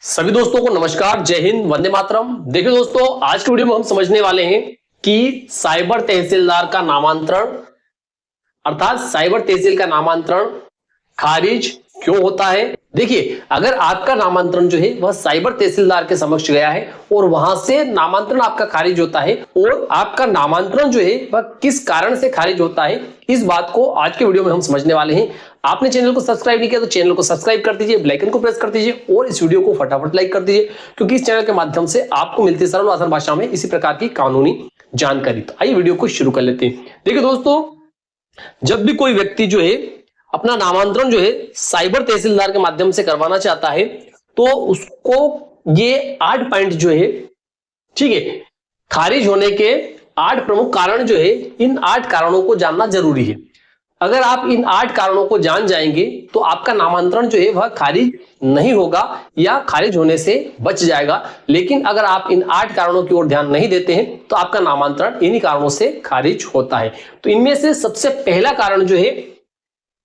सभी दोस्तों को नमस्कार, जय हिंद, वंदे मातरम। देखिए दोस्तों, आज की वीडियो में हम समझने वाले हैं कि साइबर तहसीलदार का नामांतरण अर्थात साइबर तहसील का नामांतरण खारिज क्यों होता है। देखिए, अगर आपका नामांतरण जो है वह साइबर तहसीलदार के समक्ष गया है और वहां से नामांतरण आपका खारिज होता है और आपका नामांतरण जो है वह किस कारण से खारिज होता है, इस बात को आज के वीडियो में हम समझने वाले हैं। आपने चैनल को सब्सक्राइब नहीं किया तो चैनल को सब्सक्राइब कर दीजिए, बेल आइकन को प्रेस कर दीजिए और इस वीडियो को फटाफट लाइक कर दीजिए, क्योंकि इस चैनल के माध्यम से आपको मिलती है सरल आसान भाषा में इसी प्रकार की कानूनी जानकारी। तो आइए वीडियो को शुरू कर लेते हैं। देखिए दोस्तों, जब भी कोई व्यक्ति जो है अपना नामांतरण जो है साइबर तहसीलदार के माध्यम से करवाना चाहता है तो उसको ये 8 पॉइंट जो है, ठीक है, खारिज होने के 8 प्रमुख कारण जो है, इन 8 कारणों को जानना जरूरी है। अगर आप इन 8 कारणों को जान जाएंगे तो आपका नामांतरण जो है वह खारिज नहीं होगा या खारिज होने से बच जाएगा। लेकिन अगर आप इन 8 कारणों की ओर ध्यान नहीं देते हैं तो आपका नामांतरण इन्हीं कारणों से खारिज होता है। तो इनमें से सबसे पहला कारण जो है,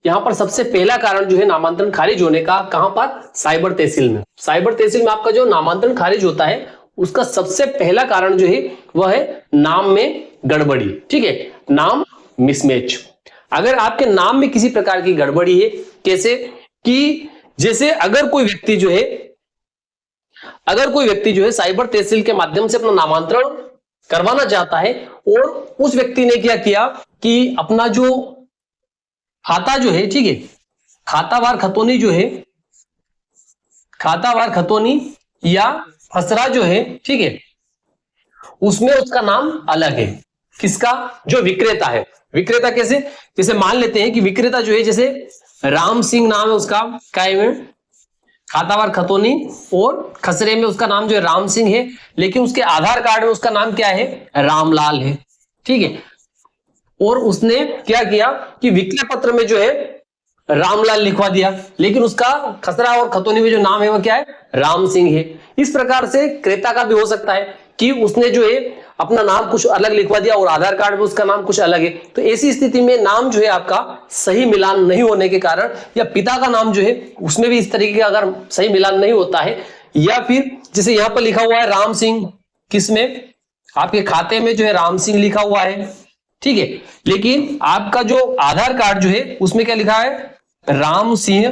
यहां पर सबसे पहला कारण जो है नामांतरण खारिज होने का, कहां पर? साइबर तहसील में। साइबर तहसील में आपका जो नामांतरण खारिज होता है उसका सबसे पहला कारण जो है वह है नाम में गड़बड़ी। ठीक है, नाम मिसमैच। अगर आपके नाम में किसी प्रकार की गड़बड़ी है, कैसे कि जैसे अगर कोई व्यक्ति जो है साइबर तहसील के माध्यम से अपना नामांतरण करवाना चाहता है और उस व्यक्ति ने क्या किया कि अपना जो खाता जो है, ठीक है, खातावार खतौनी जो है, खातावार खतौनी या खसरा जो है, ठीक है, उसमें उसका नाम अलग है। किसका? जो विक्रेता है। विक्रेता कैसे? जैसे मान लेते हैं कि विक्रेता जो है, जैसे राम सिंह नाम है उसका, काय में खातावार खतौनी और खसरे में उसका नाम जो है राम सिंह है, लेकिन उसके आधार कार्ड में उसका नाम क्या है? रामलाल है। ठीक है, और उसने क्या किया कि विक्रय पत्र में जो है रामलाल लिखवा दिया, लेकिन उसका खसरा और खतौनी में जो नाम है वह क्या है? राम सिंह है। इस प्रकार से क्रेता का भी हो सकता है कि उसने जो है अपना नाम कुछ अलग लिखवा दिया और आधार कार्ड में उसका नाम कुछ अलग है। तो ऐसी स्थिति में नाम जो है आपका सही मिलान नहीं होने के कारण, या पिता का नाम जो है उसमें भी इस तरीके का अगर सही मिलान नहीं होता है, या फिर जैसे यहां पर लिखा हुआ है राम सिंह, किसमें? आपके खाते में जो है राम सिंह लिखा हुआ है, ठीक है, लेकिन आपका जो आधार कार्ड जो है उसमें क्या लिखा है? राम सिंह,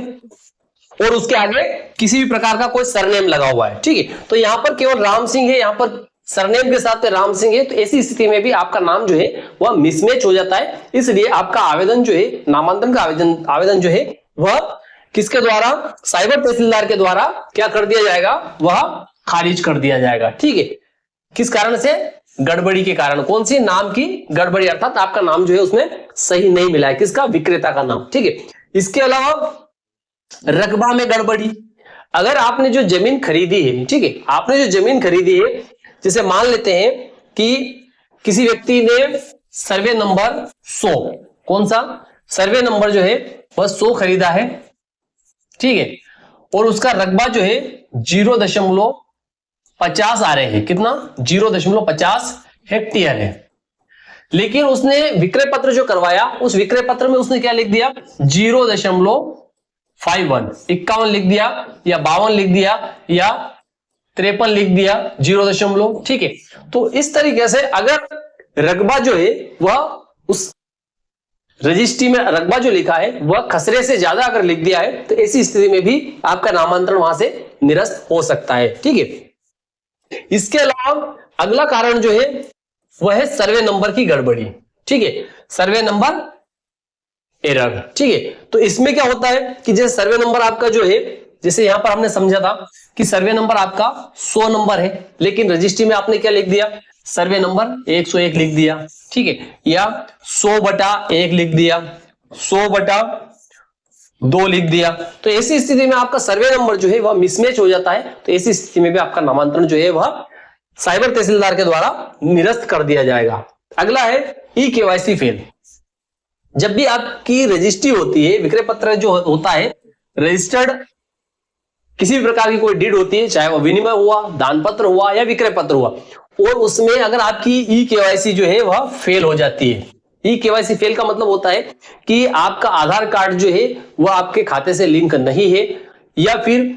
और उसके आगे किसी भी प्रकार का कोई सरनेम लगा हुआ है। ठीक है, तो यहां पर केवल राम सिंह है, यहां पर सरनेम के साथ राम सिंह है। तो ऐसी स्थिति में भी आपका नाम जो है वह मिसमैच हो जाता है। इसलिए आपका आवेदन जो है, नामांतरण का आवेदन जो है वह किसके द्वारा? साइबर तहसीलदार के द्वारा क्या कर दिया जाएगा? वह खारिज कर दिया जाएगा। ठीक है, किस कारण से? गड़बड़ी के कारण। कौन सी? नाम की गड़बड़ी, अर्थात आपका नाम जो है उसमें सही नहीं मिला है। किसका? विक्रेता का नाम। ठीक है, इसके अलावा रकबा में गड़बड़ी। अगर आपने जो जमीन खरीदी है, ठीक है, आपने जो जमीन खरीदी है, जैसे मान लेते हैं कि किसी व्यक्ति ने सर्वे नंबर 100, कौन सा? सर्वे नंबर जो है वह 100 खरीदा है, ठीक है, और उसका रकबा जो है 0.50 आ रहे हैं। कितना? 0.50 हेक्टेयर है। लेकिन उसने विक्रय पत्र जो करवाया, उस विक्रय पत्र में उसने क्या लिख दिया? 0.51, 51 लिख दिया, या 52 लिख दिया, या 53 लिख दिया, 0. ठीक है, तो इस तरीके से अगर रकबा जो है वह उस रजिस्ट्री में रकबा जो लिखा है वह खसरे से ज्यादा अगर लिख दिया है तो ऐसी स्थिति में भी आपका नामांतरण वहां से निरस्त हो सकता है। ठीक है, इसके अलावा अगला कारण जो है वह है सर्वे नंबर की गड़बड़ी। ठीक है, सर्वे नंबर एरर। ठीक है, तो इसमें क्या होता है कि जैसे सर्वे नंबर आपका जो है, जैसे यहां पर हमने समझा था कि सर्वे नंबर आपका 100 नंबर है, लेकिन रजिस्ट्री में आपने क्या लिख दिया? सर्वे नंबर 101 लिख दिया। ठीक है, या 100/1 लिख दिया, 100/2 लिख दिया। तो ऐसी स्थिति में आपका सर्वे नंबर जो है वह मिसमैच हो जाता है। तो ऐसी स्थिति में भी आपका नामांतरण जो है वह साइबर तहसीलदार के द्वारा निरस्त कर दिया जाएगा। अगला है ई-केवाईसी फेल। जब भी आपकी रजिस्ट्री होती है, विक्रय पत्र जो होता है, रजिस्टर्ड किसी भी प्रकार की कोई डीड होती है, चाहे वह विनिमय हुआ, दान पत्र हुआ या विक्रय पत्र हुआ, और उसमें अगर आपकी ई-केवाईसी जो है वह फेल हो जाती है। ई-केवाईसी फेल का मतलब होता है कि आपका आधार कार्ड जो है वह आपके खाते से लिंक नहीं है, या फिर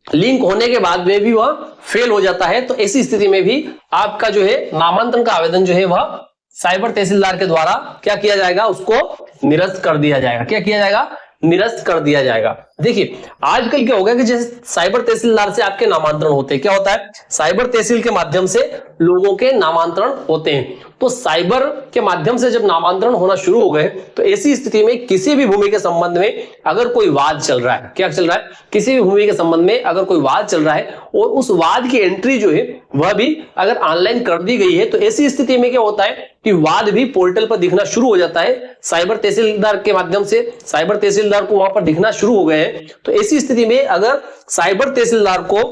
लिंक होने के बाद में भी वह फेल हो जाता है, तो ऐसी स्थिति में भी आपका जो है नामांतरण का आवेदन जो है वह साइबर तहसीलदार के द्वारा क्या किया जाएगा, उसको निरस्त कर दिया जाएगा। क्या किया जाएगा? निरस्त कर दिया जाएगा। देखिए आजकल क्या होगा कि जैसे साइबर तहसीलदार से आपके नामांतरण होते हैं, क्या होता है, साइबर तहसील के माध्यम से लोगों के नामांतरण होते हैं। तो साइबर के माध्यम से जब नामांतरण होना शुरू हो गए, तो ऐसी स्थिति में किसी भी भूमि के संबंध में अगर कोई वाद चल रहा है, क्या चल रहा है, किसी भी भूमि के संबंध में अगर कोई वाद चल रहा है और उस वाद की एंट्री जो है वह भी अगर ऑनलाइन कर दी गई है, तो ऐसी स्थिति में क्या होता है कि वाद भी पोर्टल पर दिखना शुरू हो जाता है। साइबर तहसीलदार के माध्यम से साइबर तहसीलदार को वहां पर दिखना शुरू हो गए हैं। तो ऐसी स्थिति में अगर साइबर तहसीलदार को,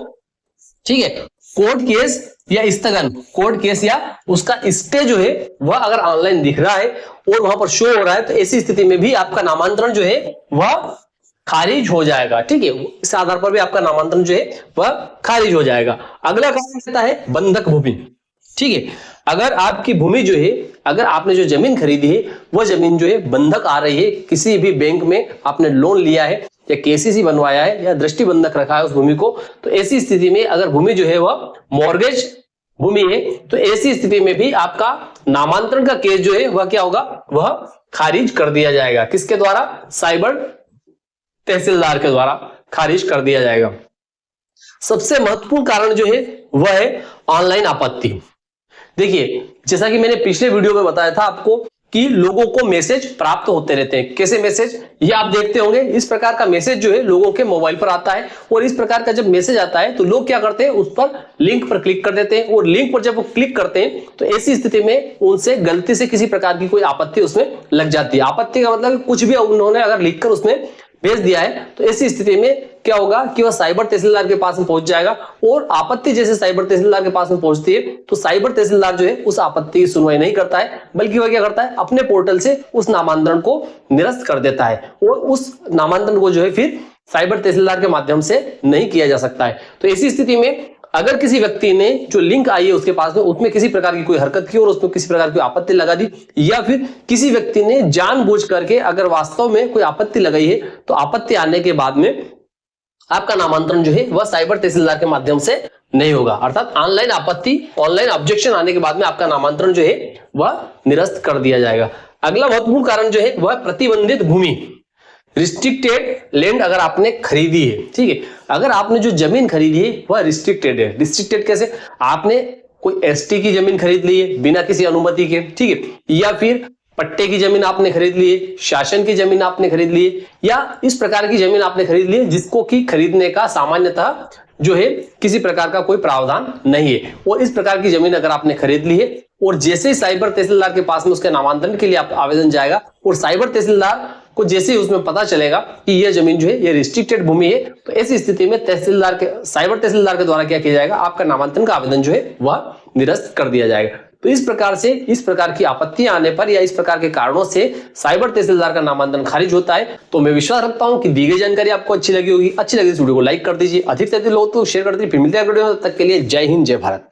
ठीक है, कोर्ट केस या स्थगन, कोर्ट केस या उसका स्टे जो है वह अगर ऑनलाइन दिख रहा है और वहां पर शो हो रहा है, तो ऐसी स्थिति में भी आपका नामांतरण जो है वह खारिज हो जाएगा। ठीक है, इस आधार पर भी आपका नामांतरण जो है वह खारिज हो जाएगा। अगला कारण रहता है बंधक भूमि। ठीक है, अगर आपकी भूमि जो है, अगर आपने जो जमीन खरीदी है वह जमीन जो है बंधक आ रही है, किसी भी बैंक में आपने लोन लिया है या केसीसी बनवाया है या दृष्टि बंधक रखा है उस भूमि को, तो ऐसी स्थिति में अगर भूमि जो है वह मॉर्गेज भूमि है, तो ऐसी स्थिति में भी आपका नामांतरण का केस जो है वह क्या होगा, वह खारिज कर दिया जाएगा। किसके द्वारा? साइबर तहसीलदार के द्वारा खारिज कर दिया जाएगा। सबसे महत्वपूर्ण कारण जो है वह है ऑनलाइन आपत्ति। देखिए जैसा कि मैंने पिछले वीडियो में बताया था आपको कि लोगों को मैसेज प्राप्त होते रहते हैं। कैसे मैसेज? ये आप देखते होंगे, इस प्रकार का मैसेज जो है लोगों के मोबाइल पर आता है, और इस प्रकार का जब मैसेज आता है तो लोग क्या करते हैं, उस पर लिंक पर क्लिक कर देते हैं, और लिंक पर जब वो क्लिक करते हैं तो ऐसी स्थिति में उनसे गलती से किसी प्रकार की कोई आपत्ति उसमें लग जाती है। आपत्ति का मतलब कुछ भी उन्होंने अगर लिखकर उसमें भेज दिया है, तो ऐसी स्थिति में क्या होगा कि वह साइबर तहसीलदार के पास में पहुंच जाएगा, और आपत्ति जैसे साइबर तहसीलदार के पास में पहुंचती है तो साइबर तहसीलदार जो है उस आपत्ति की सुनवाई नहीं करता है, बल्कि वह क्या करता है, अपने पोर्टल से उस नामांतरण को निरस्त कर देता है, और उस नामांतरण को जो है फिर साइबर तहसीलदार के माध्यम से नहीं किया जा सकता है। तो ऐसी स्थिति में अगर किसी व्यक्ति ने जो लिंक आई है उसके पास में, उसमें किसी प्रकार की कोई हरकत की और उसमें किसी प्रकार की आपत्ति लगा दी, या फिर किसी व्यक्ति ने जानबूझ करके अगर वास्तव में कोई आपत्ति लगाई है, तो आपत्ति आने के बाद में आपका नामांतरण जो है वह साइबर तहसीलदार के माध्यम से नहीं होगा। अर्थात ऑनलाइन आपत्ति, ऑनलाइन ऑब्जेक्शन आने के बाद में आपका नामांतरण जो है वह निरस्त कर दिया जाएगा। अगला महत्वपूर्ण कारण जो है वह प्रतिबंधित भूमि, रिस्ट्रिक्टेड लैंड अगर आपने खरीदी है। ठीक है, अगर आपने जो जमीन खरीदी है वह रिस्ट्रिक्टेड है। रिस्ट्रिक्टेड कैसे? आपने कोई एसटी की जमीन खरीद ली है बिना किसी अनुमति के, ठीक है, या फिर पट्टे की जमीन आपने खरीद ली है, शासन की जमीन आपने खरीद ली है, या इस प्रकार की जमीन आपने खरीद ली है जिसको कि खरीदने का सामान्यतः जो है किसी प्रकार का कोई प्रावधान नहीं है, और इस प्रकार की जमीन अगर आपने खरीद ली है और जैसे ही साइबर तहसीलदार के पास में उसके नामांतरण के लिए आप आवेदन जाएगा, और साइबर तहसीलदार को जैसे ही उसमें पता चलेगा कि यह जमीन जो है यह रिस्ट्रिक्टेड भूमि है, तो ऐसी स्थिति में तहसीलदार के, साइबर तहसीलदार के द्वारा क्या किया जाएगा, आपका नामांतरण का आवेदन जो है वह निरस्त कर दिया जाएगा। तो इस प्रकार से, इस प्रकार की आपत्तियां आने पर या इस प्रकार के कारणों से साइबर तहसीलदार का नामांतरण खारिज होता है। तो मैं विश्वास रखता हूं कि दी गई जानकारी आपको अच्छी लगी होगी। अच्छी लगी इस वीडियो को लाइक कर दीजिए, अधिक से अधिक लोगों को शेयर कर दीजिए। फिर मिलते हैं अगले वीडियो में, तब तक के लिए जय हिंद, जय भारत।